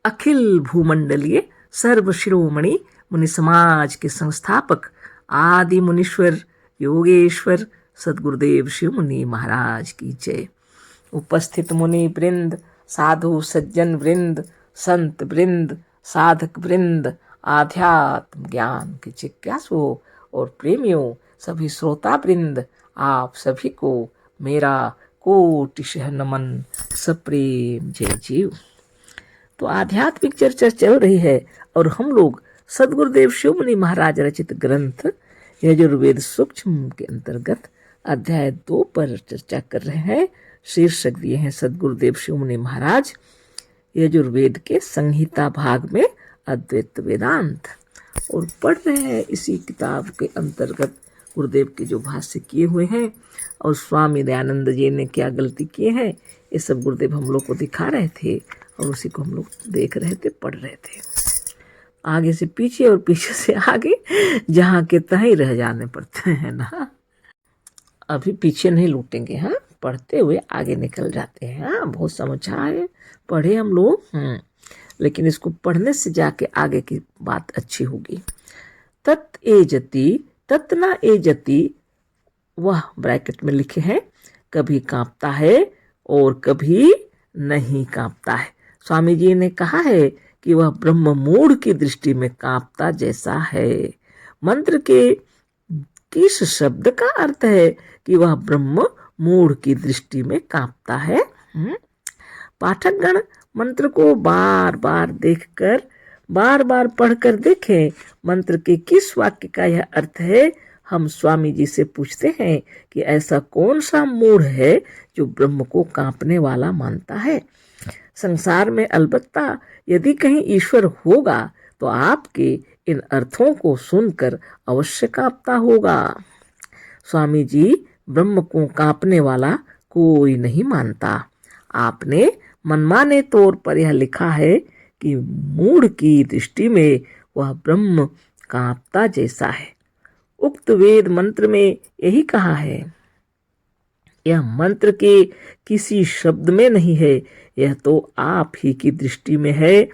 अखिल भूमंडलीय सर्व शिरोमणि मुनि समाज के संस्थापक आदि मुनीश्वर योगेश्वर सदगुरुदेव शिव मुनि महाराज की जय। उपस्थित मुनि वृंद, साधु सज्जन वृंद, संत वृंद, साधक वृंद, आध्यात्म ज्ञान के जिज्ञासुओं और प्रेमियों, सभी श्रोता वृंद, आप सभी को मेरा कोटिशः नमन, सप्रेम जय जीव। तो आध्यात्मिक चर्चा चल रही है और हम लोग सदगुरुदेव शिव मुनि महाराज रचित ग्रंथ यजुर्वेद सूक्ष्म के अंतर्गत अध्याय 2 पर चर्चा कर रहे हैं। शीर्षक दिए हैं सदगुरुदेव शिव मुनि महाराज यजुर्वेद के संहिता भाग में अद्वैत वेदांत, और पढ़ रहे हैं इसी किताब के अंतर्गत गुरुदेव के जो भाष्य किए हुए हैं और स्वामी दयानंद जी ने क्या गलती किए हैं, ये सब गुरुदेव हम लोग को दिखा रहे थे और उसी को हम लोग देख रहे थे, पढ़ रहे थे। आगे से पीछे और पीछे से आगे, जहाँ के तहीं रह जाने पड़ते हैं ना। अभी पीछे नहीं लूटेंगे, हाँ, पढ़ते हुए आगे निकल जाते हैं। हाँ, बहुत समझा है, पढ़े हम लोग, लेकिन इसको पढ़ने से जाके आगे की बात अच्छी होगी। तत् एजति तत् न एजति, वह ब्रैकेट में लिखे हैं, कभी कांपता है और कभी नहीं कांपता है। स्वामी जी ने कहा है कि वह ब्रह्म मूढ़ की दृष्टि में कांपता जैसा है। मंत्र के किस शब्द का अर्थ है कि वह ब्रह्म मूढ़ की दृष्टि में कांपता है? पाठकगण मंत्र को बार बार देखकर, बार बार पढ़कर देखें, मंत्र के किस वाक्य का यह अर्थ है। हम स्वामी जी से पूछते हैं कि ऐसा कौन सा मूढ़ है जो ब्रह्म को कांपने वाला मानता है। संसार में अलबत्ता यदि कहीं ईश्वर होगा तो आपके इन अर्थों को सुनकर अवश्य कांपता होगा। स्वामी जी ब्रह्म को कांपने वाला कोई नहीं मानता। आपने मनमाने तौर पर यह लिखा है कि मूढ़ की दृष्टि में वह ब्रह्म कांपता जैसा है। उक्त वेद मंत्र में यही कहा है। यह मंत्र के किसी शब्द में नहीं है, यह तो आप ही की दृष्टि में है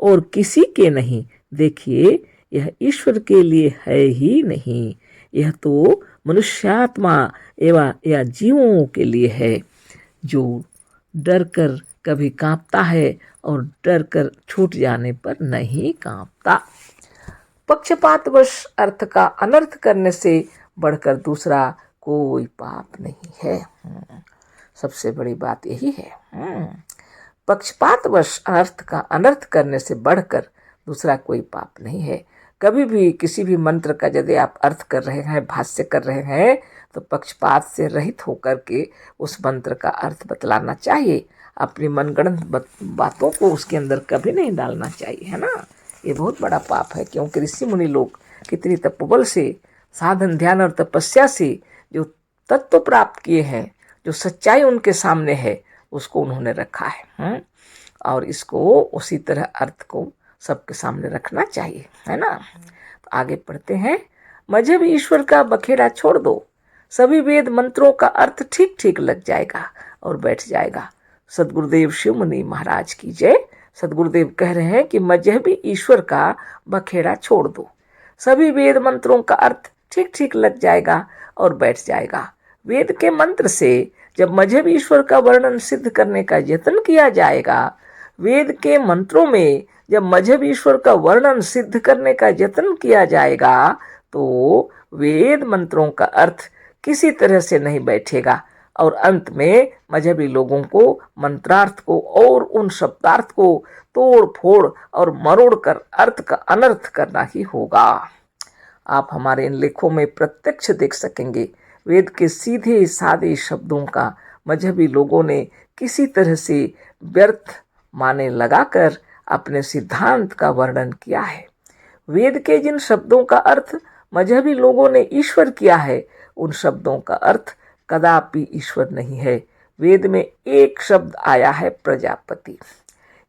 और किसी के नहीं। देखिए, यह ईश्वर के लिए है ही नहीं, यह तो मनुष्यात्मा एवं या जीवों के लिए है, जो डर कर कभी कांपता है और डर कर छूट जाने पर नहीं कांपता। पक्षपातवश अर्थ का अनर्थ करने से बढ़कर दूसरा कोई पाप नहीं है। सबसे बड़ी बात यही है। पक्षपातवश अर्थ का अनर्थ करने से बढ़कर दूसरा कोई पाप नहीं है। कभी भी किसी भी मंत्र का यदि आप अर्थ कर रहे हैं, भाष्य कर रहे हैं, तो पक्षपात से रहित होकर के उस मंत्र का अर्थ बतलाना चाहिए। अपनी मनगढ़ंत बातों को उसके अंदर कभी नहीं डालना चाहिए, है ना। ये बहुत बड़ा पाप है, क्योंकि ऋषि मुनि लोग कितनी तपोबल से, साधन ध्यान और तपस्या से जो तत्व प्राप्त किए हैं, जो सच्चाई उनके सामने है, उसको उन्होंने रखा है। और इसको उसी तरह अर्थ को सबके सामने रखना चाहिए, है ना। तो आगे पढ़ते हैं। मजहब ईश्वर का बखेड़ा छोड़ दो, सभी वेद मंत्रों का अर्थ ठीक ठीक लग जाएगा और बैठ जाएगा। सदगुरुदेव शिव मुनि महाराज की जय। सदगुरुदेव कह रहे हैं कि मजहबी ईश्वर का बखेड़ा छोड़ दो, सभी वेद मंत्रों का अर्थ ठीक ठीक लग जाएगा और बैठ जाएगा। वेद के मंत्र से जब मजहब ईश्वर का वर्णन सिद्ध करने का यत्न किया जाएगा, वेद के मंत्रों में जब मजहब ईश्वर का वर्णन सिद्ध करने का यत्न किया जाएगा, तो वेद मंत्रों का अर्थ किसी तरह से नहीं बैठेगा और अंत में मजहबी लोगों को मंत्रार्थ को और उन शब्दार्थ को तोड़ फोड़ और मरोड़ कर अर्थ का अनर्थ करना ही होगा। आप हमारे इन लेखों में प्रत्यक्ष देख सकेंगे, वेद के सीधे सादे शब्दों का मजहबी लोगों ने किसी तरह से व्यर्थ माने लगाकर अपने सिद्धांत का वर्णन किया है। वेद के जिन शब्दों का अर्थ मजहबी लोगों ने ईश्वर किया है, उन शब्दों का अर्थ कदापि ईश्वर नहीं है। वेद में एक शब्द आया है, प्रजापति।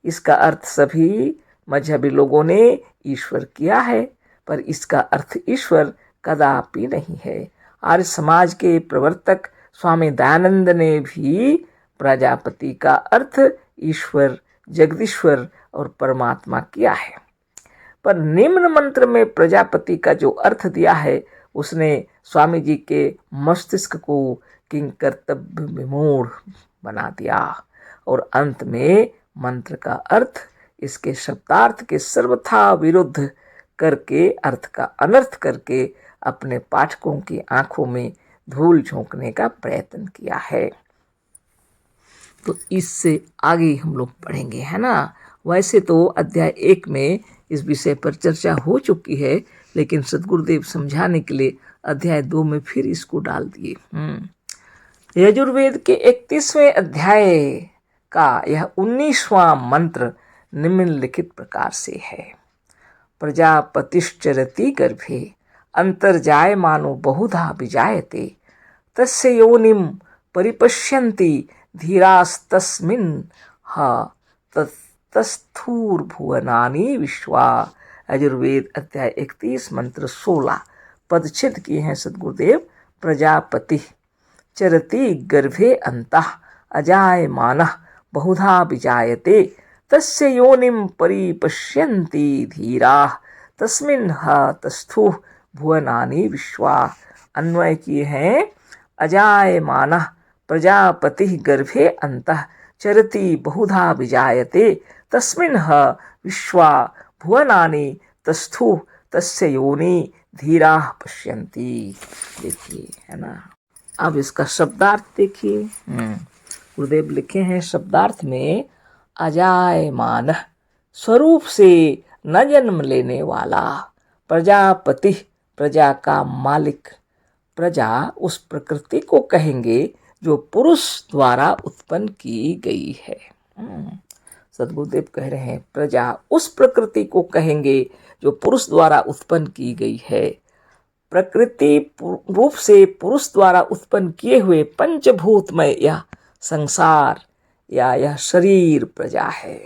इसका अर्थ सभी मजहबी लोगों ने ईश्वर किया है, पर इसका अर्थ ईश्वर कदापि नहीं है। आर्य समाज के प्रवर्तक स्वामी दयानंद ने भी प्रजापति का अर्थ ईश्वर जगदीश्वर और परमात्मा किया है। पर निम्न मंत्र में प्रजापति का जो अर्थ दिया है उसने स्वामी जी के मस्तिष्क को किंकर्तव्य विमूढ़ बना दिया और अंत में मंत्र का अर्थ इसके शब्दार्थ के सर्वथा विरुद्ध करके, अर्थ का अनर्थ करके अपने पाठकों की आंखों में धूल झोंकने का प्रयत्न किया है। तो इससे आगे हम लोग पढ़ेंगे, है ना। वैसे तो अध्याय 1 में इस विषय पर चर्चा हो चुकी है, लेकिन सद्गुरुदेव समझाने के लिए अध्याय 2 में फिर इसको डाल दिए। यजुर्वेद के 31वें अध्याय का यह 19वां मंत्र निम्नलिखित प्रकार से है। प्रजापतिश्चरति गर्भे अंतर्जायमानो बहुधा विजायते तस्य योनिम परिपश्यन्ति धीरास्तस्मिन् तस्थूर्भुवनानि विश्वा। यजुर्वेद अध्याय 31 मंत्र 16 पदच्छेद किए हैं सद्गुरुदेव। प्रजापति चरति गर्भे अंतः अजायमानः बहुधा विजायते तस्य योनिम परिपश्यन्ति धीराः तस्मिन् तस्थुः भुवनानि विश्वा। अन्वय किए हैं अजायमानः प्रजापति गर्भे अंतः चरति बहुधा विजायते तस्मिन् विश्वा भुवनानि तस्थुः तस्य योनि धीराः पश्यन्ति। देखिए, है ना। अब इसका शब्दार्थ देखिए। गुरुदेव लिखे हैं शब्दार्थ में अजायमान, स्वरूप से न जन्म लेने वाला, प्रजापति प्रजा का मालिक। प्रजा उस प्रकृति को कहेंगे जो पुरुष द्वारा उत्पन्न की गई है। सद्गुरुदेव कह रहे हैं प्रजा उस प्रकृति को कहेंगे जो पुरुष द्वारा उत्पन्न की गई है। प्रकृति रूप से पुरुष द्वारा उत्पन्न किए हुए पंचभूतमय यह संसार या यह शरीर प्रजा है।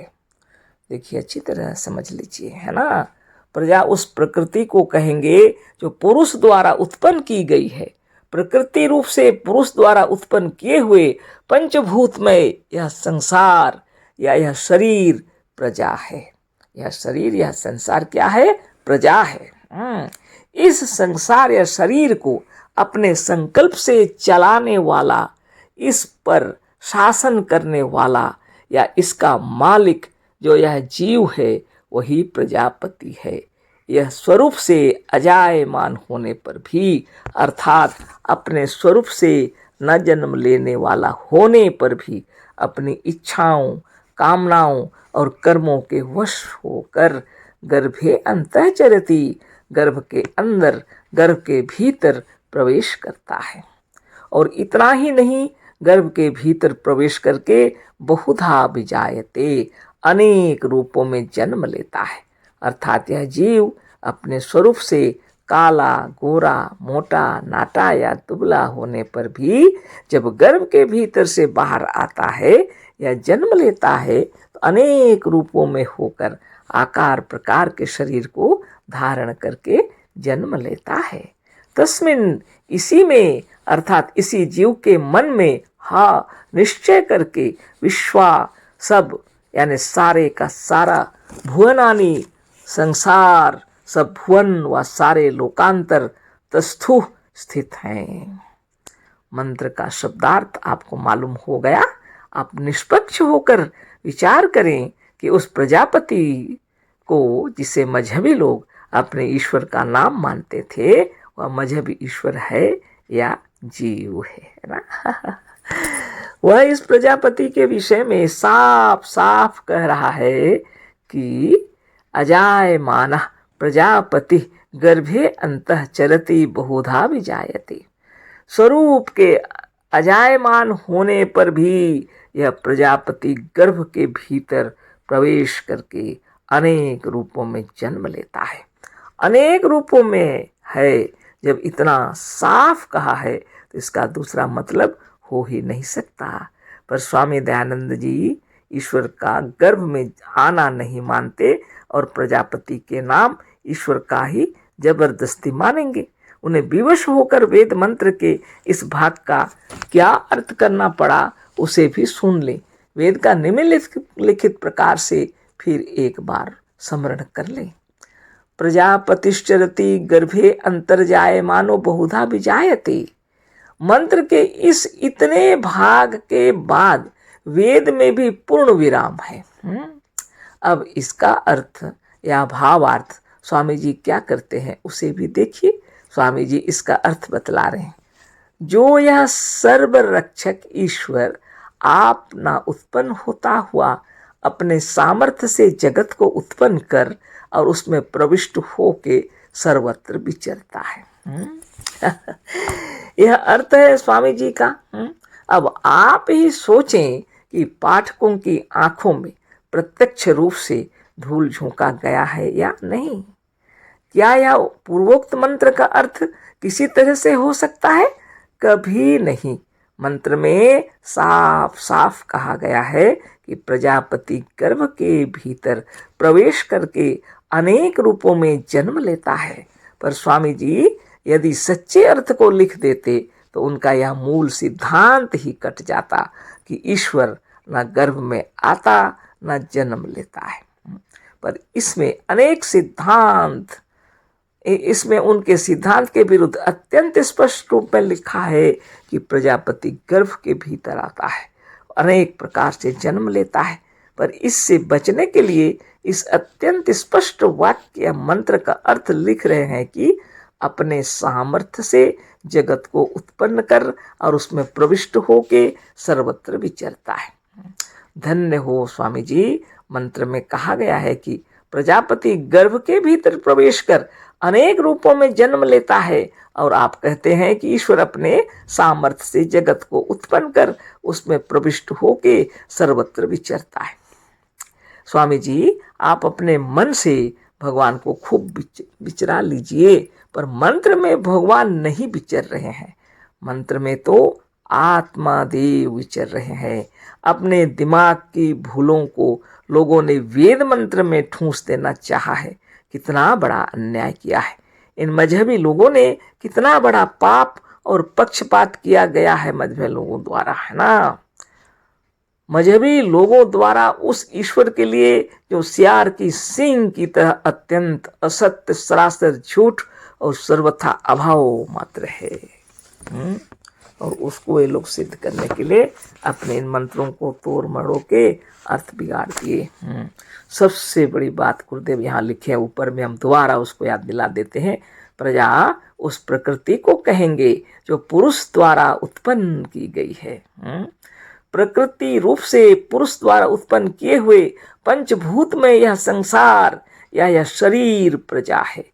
देखिए, अच्छी तरह समझ लीजिए, है ना। प्रजा उस प्रकृति को कहेंगे जो पुरुष द्वारा उत्पन्न की गई है। प्रकृति रूप से पुरुष द्वारा उत्पन्न किए हुए पंचभूतमय यह संसार या यह शरीर प्रजा है। यह शरीर, यह संसार क्या है? प्रजा है। इस संसार या शरीर को अपने संकल्प से चलाने वाला, इस पर शासन करने वाला या इसका मालिक जो यह जीव है वही प्रजापति है। यह स्वरूप से अजायमान होने पर भी, अर्थात अपने स्वरूप से न जन्म लेने वाला होने पर भी, अपनी इच्छाओं, कामनाओं और कर्मों के वश होकर गर्भे अंतःचरति, गर्भ के अंदर, गर्भ के भीतर प्रवेश करता है। और इतना ही नहीं, गर्भ के भीतर प्रवेश करके बहुधा विजायते, अनेक रूपों में जन्म लेता है। अर्थात यह जीव अपने स्वरूप से काला, गोरा, मोटा, नाटा या दुबला होने पर भी जब गर्भ के भीतर से बाहर आता है या जन्म लेता है तो अनेक रूपों में होकर आकार प्रकार के शरीर को धारण करके जन्म लेता है। तस्मिन्, इसी में, अर्थात इसी जीव के मन में निश्चय करके विश्वा, सब यानी सारे का सारा, भुवनानि संसार, सब भुवन व सारे लोकांतर तस्थु स्थित हैं। मंत्र का शब्दार्थ आपको मालूम हो गया। आप निष्पक्ष होकर विचार करें कि उस प्रजापति को, जिसे मजहबी लोग अपने ईश्वर का नाम मानते थे, वह मजहबी ईश्वर है या जीव है ना। वह इस प्रजापति के विषय में साफ साफ कह रहा है कि अजायमान प्रजापति गर्भे अंतः चरति बहुधा विजायते। स्वरूप के अजायमान होने पर भी यह प्रजापति गर्भ के भीतर प्रवेश करके अनेक रूपों में जन्म लेता है। अनेक रूपों में है। जब इतना साफ कहा है तो इसका दूसरा मतलब हो ही नहीं सकता। पर स्वामी दयानंद जी ईश्वर का गर्भ में आना नहीं मानते और प्रजापति के नाम ईश्वर का ही जबरदस्ती मानेंगे। उन्हें विवश होकर वेद मंत्र के इस भाग का क्या अर्थ करना पड़ा उसे भी सुन ले। वेद का निम्नलिखित प्रकार से फिर एक बार स्मरण कर लें। प्रजापतिश्चरति गर्भे अंतर्जायमानो बहुधा विजायते। मंत्र के इस इतने भाग के बाद वेद में भी पूर्ण विराम है। अब इसका अर्थ या भावार्थ स्वामी जी क्या करते हैं उसे भी देखिए। स्वामी जी इसका अर्थ बतला रहे हैं। जो यह सर्वरक्षक ईश्वर आप ना उत्पन्न होता हुआ अपने सामर्थ्य से जगत को उत्पन्न कर और उसमें प्रविष्ट होके सर्वत्र विचरता है। यह अर्थ है स्वामी जी का। अब आप ही सोचें कि पाठकों की आंखों में प्रत्यक्ष रूप से धूल झोंका गया है या नहीं। क्या यह पूर्वोक्त मंत्र का अर्थ किसी तरह से हो सकता है? कभी नहीं। मंत्र में साफ साफ कहा गया है कि प्रजापति गर्भ के भीतर प्रवेश करके अनेक रूपों में जन्म लेता है। पर स्वामी जी यदि सच्चे अर्थ को लिख देते तो उनका यह मूल सिद्धांत ही कट जाता कि ईश्वर न गर्भ में आता न जन्म लेता है। पर इसमें अनेक सिद्धांत, इसमें उनके सिद्धांत के विरुद्ध अत्यंत स्पष्ट रूप में लिखा है कि प्रजापति गर्भ के भीतर आता है, अनेक प्रकार से जन्म लेता है। पर इससे बचने के लिए इस अत्यंत स्पष्ट वाक्य या मंत्र का अर्थ लिख रहे हैं कि अपने सामर्थ्य से जगत को उत्पन्न कर और उसमें प्रविष्ट होके सर्वत्र विचरता है। धन्य हो स्वामी जी, मंत्र में कहा गया है कि प्रजापति गर्भ के भीतर प्रवेश कर अनेक रूपों में जन्म लेता है और आप कहते हैं कि ईश्वर अपने सामर्थ्य से जगत को उत्पन्न कर उसमें प्रविष्ट होके सर्वत्र विचरता है। स्वामी जी, आप अपने मन से भगवान को खूब विचरा लीजिए, पर मंत्र में भगवान नहीं विचर रहे हैं। मंत्र में तो आत्मा देव विचर रहे हैं। अपने दिमाग की भूलों को लोगों ने वेद मंत्र में ठूंस देना चाहा है। कितना बड़ा अन्याय किया है। इन मजहबी लोगों ने कितना बड़ा पाप और पक्षपात किया गया है मजहबी लोगों द्वारा, है ना। मजहबी लोगों द्वारा उस ईश्वर के लिए जो सियार की सींग की तरह अत्यंत असत्य, सरासर झूठ और सर्वथा अभाव मात्र है, और उसको ये लोग सिद्ध करने के लिए अपने इन मंत्रों को तोड़ मरोड़ के अर्थ बिगाड़ दिए। सबसे बड़ी बात गुरुदेव यहाँ लिखे हैं ऊपर में, हम दोबारा उसको याद दिला देते हैं। प्रजा उस प्रकृति को कहेंगे जो पुरुष द्वारा उत्पन्न की गई है। प्रकृति रूप से पुरुष द्वारा उत्पन्न किए हुए पंचभूत में यह संसार या यह शरीर प्रजा है।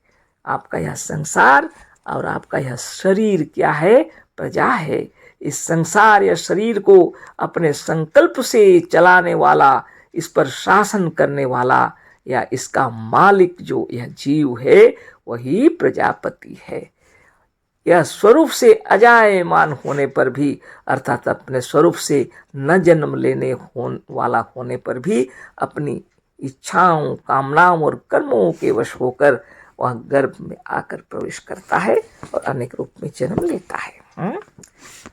आपका यह संसार और आपका यह शरीर क्या है? प्रजा है। इस संसार या शरीर को अपने संकल्प से चलाने वाला, इस पर शासन करने वाला या इसका मालिक जो यह जीव है वही प्रजापति है। यह स्वरूप से अजायमान होने पर भी, अर्थात अपने स्वरूप से न जन्म लेने वाला होने पर भी अपनी इच्छाओं, कामनाओं और कर्मों के वश होकर वह गर्भ में आकर प्रवेश करता है और अनेक रूप में जन्म लेता है।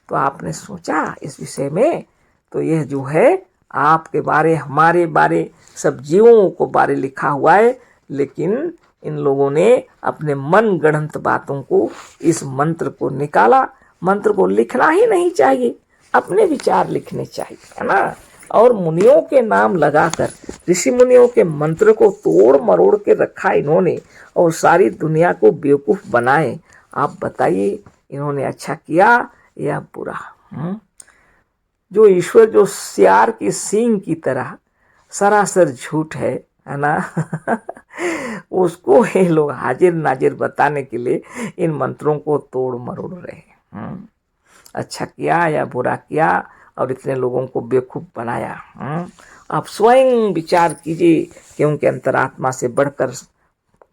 तो आपने सोचा इस विषय में, तो यह जो है आपके बारे, हमारे बारे, सब जीवों को बारे लिखा हुआ है, लेकिन इन लोगों ने अपने मन गढ़ंत बातों को, इस मंत्र को निकाला। मंत्र को लिखना ही नहीं चाहिए, अपने विचार लिखने चाहिए, है ना। और मुनियों के नाम लगाकर, ऋषि मुनियों के मंत्र को तोड़ मरोड़ के रखा इन्होंने और सारी दुनिया को बेवकूफ बनाए। आप बताइए इन्होंने अच्छा किया या बुरा? जो ईश्वर जो सियार की सींग की तरह सरासर झूठ है ना उसको ये लोग हाजिर नाजिर बताने के लिए इन मंत्रों को तोड़ मरोड़ रहे हैं। अच्छा किया या बुरा किया और इतने लोगों को बेवकूफ बनाया। आप स्वयं विचार कीजिए, क्योंकि अंतरात्मा से बढ़कर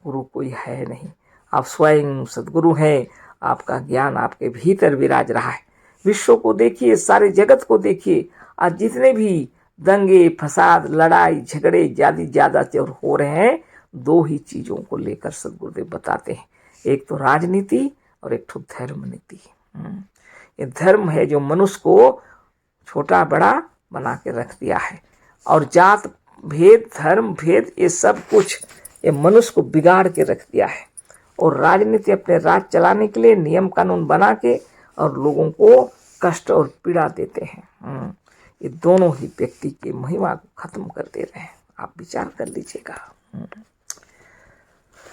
गुरु कोई है नहीं। आप स्वयं सद्गुरु हैं, आपका ज्ञान आपके भीतर विराज रहा है। विश्व को देखिए, सारे जगत को देखिए, आज जितने भी दंगे फसाद, लड़ाई झगड़े, जाति ज्यादातर हो रहे हैं, दो ही चीजों को लेकर सद्गुरुदेव बताते हैं। एक तो राजनीति और एक तो धर्म नीति। ये धर्म है जो मनुष्य को छोटा बड़ा बना के रख दिया है। और जात भेद, धर्म भेद, ये सब कुछ ये मनुष्य को बिगाड़ के रख दिया है। और राजनीति अपने राज चलाने के लिए नियम कानून बना के और लोगों को कष्ट और पीड़ा देते हैं। ये दोनों ही व्यक्ति की महिमा को खत्म कर दे रहे हैं। आप विचार कर लीजिएगा।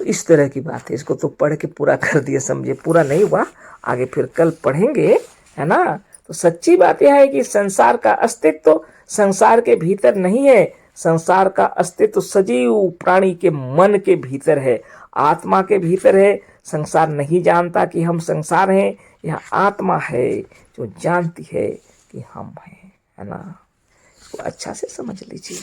तो इस तरह की बात है। इसको तो पढ़ के पूरा कर दिया, समझे, पूरा नहीं हुआ, आगे फिर कल पढ़ेंगे, है ना। तो सच्ची बात यह है कि संसार का अस्तित्व संसार के भीतर नहीं है। संसार का अस्तित्व सजीव प्राणी के मन के भीतर है, आत्मा के भीतर है। संसार नहीं जानता कि हम संसार हैं। यह आत्मा है जो जानती है कि हम हैं, है ना। इसको अच्छा से समझ लीजिए।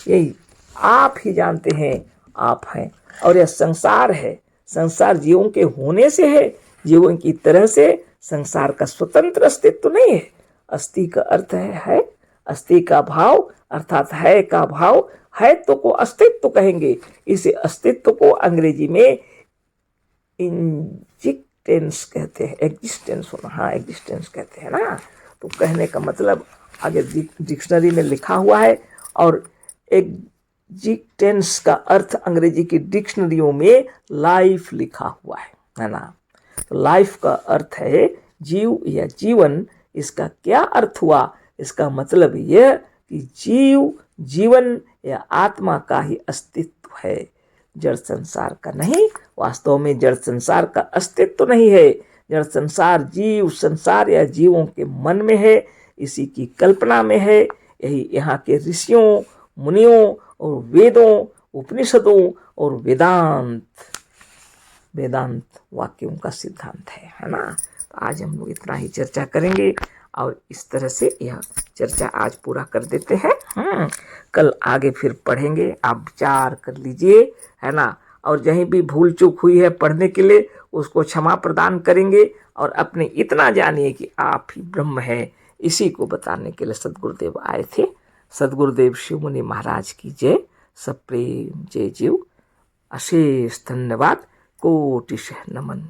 यही आप ही जानते हैं आप हैं। और यह संसार है, संसार जीवों के होने से है। जीवों की तरह से संसार का स्वतंत्र अस्तित्व नहीं है। अस्ति का अर्थ है अस्ति का भाव, अर्थात है का भाव। है तो को अस्तित्व कहेंगे। इसे अस्तित्व को अंग्रेजी में एग्जिस्टेंस कहते हैं। एग्जिस्टेंस होना, हाँ एग्जिस्टेंस कहते हैं ना। तो कहने का मतलब आगे डिक्शनरी में लिखा हुआ है। और एग्जिस्टेंस का अर्थ अंग्रेजी की डिक्शनरियों में लाइफ लिखा हुआ है ना। तो लाइफ का अर्थ है जीव या जीवन। इसका क्या अर्थ हुआ? इसका मतलब यह कि जीव, जीवन या आत्मा का ही अस्तित्व है, जड़ संसार का नहीं। वास्तव में जड़ संसार का अस्तित्व नहीं है। जड़ संसार जीव संसार या जीवों के मन में है, इसी की कल्पना में है। यही यहाँ के ऋषियों, मुनियों और वेदों, उपनिषदों और वेदांत वाक्यों का सिद्धांत है ना। तो आज हम लोग इतना ही चर्चा करेंगे और इस तरह से यह चर्चा आज पूरा कर देते हैं। कल आगे फिर पढ़ेंगे। आप विचार कर लीजिए, है ना। और जहीं भी भूल चूक हुई है पढ़ने के लिए उसको क्षमा प्रदान करेंगे। और अपने इतना जानिए कि आप ही ब्रह्म है, इसी को बताने के लिए सदगुरुदेव आए थे। सदगुरुदेव शिव मुनि महाराज की जय। सब प्रेम जय जीव। अशेष धन्यवाद, कोटिशः नमन।